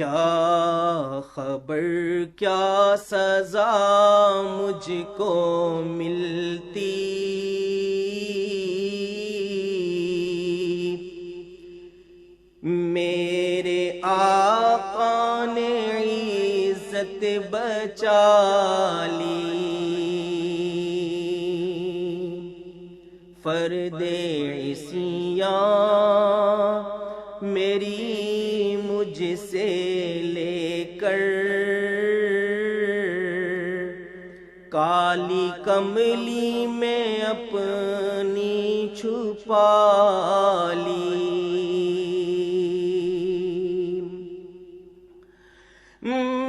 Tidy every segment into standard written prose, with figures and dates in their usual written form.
کیا خبر کیا سزا مجھ کو ملتی، میرے آقا نے عزت بچا لی، فرد عصیاں میری مجھ سے لے کر کالی کملی میں اپنی چھپا لی،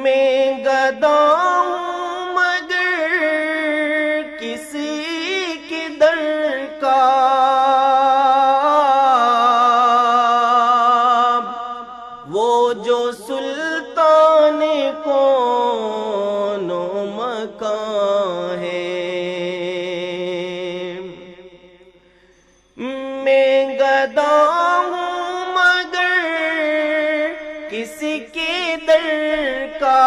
میں گدا ہوں مگر کسی کے در کا، وہ جو سلطان کون و مکان ہے، میں گدا ہوں مگر کسی کے در کا،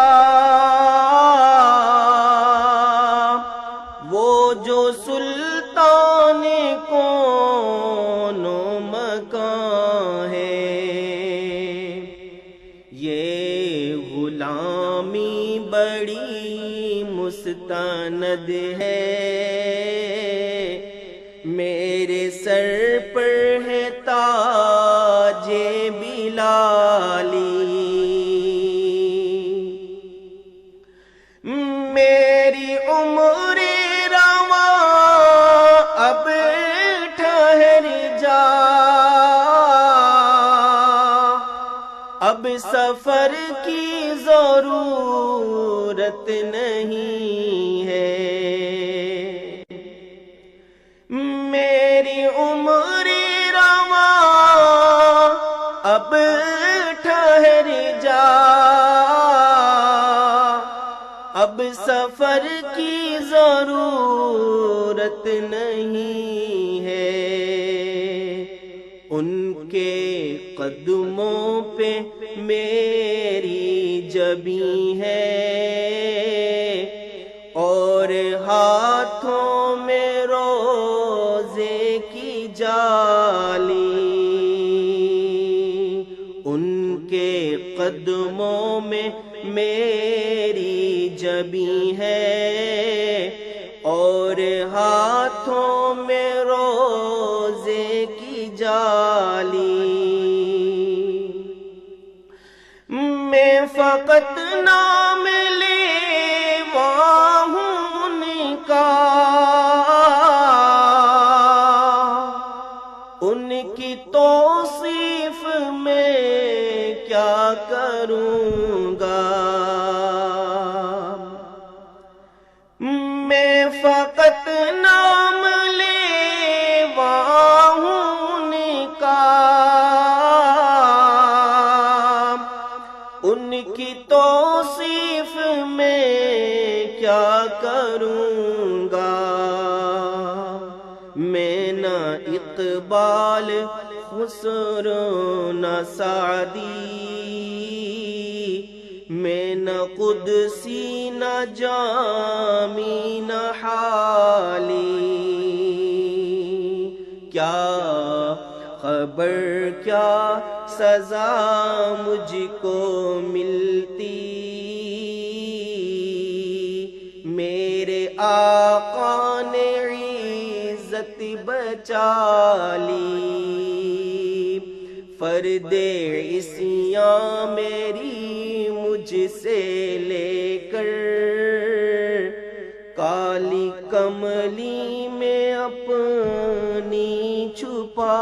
وہ جو سلطان کون و مکان ہے، یہ غلامی بڑی مستند ہے، میرے سر پر ہے تاج بلالی، میری عمر رواں اب ٹھہر جا، اب سفر کی ضرورت نہیں ہے، میری عمر رواں اب ٹھہر جا، اب سفر کی ضرورت نہیں ہے، ان کے قدموں پہ میری جبیں ہے، اور ہاتھوں میں روزے کی جالی، ان کے قدموں میں میری جبیں ہے، اور ہاتھوں میں روزے کی جالی، میں فقط نام لیوا ہوں ان کا، ان کی توصیف میں کیا کروں گا، میں فقط نام لیوا ہوں ان کا، ان کی توصیف میں کیا کروں گا، میں نہ اقبال خسرو نہ سعدی، میں نہ قدسی نہ جامی نہ حالی، کیا خبر کیا سزا مجھ کو ملتی، میرے آقا نے عزت بچا لی، فرد عصیاں میری مجھ سے لے کر کالی کملی میں اپنی چھپا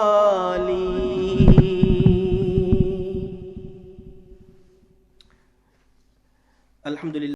لی۔ الحمدللہ۔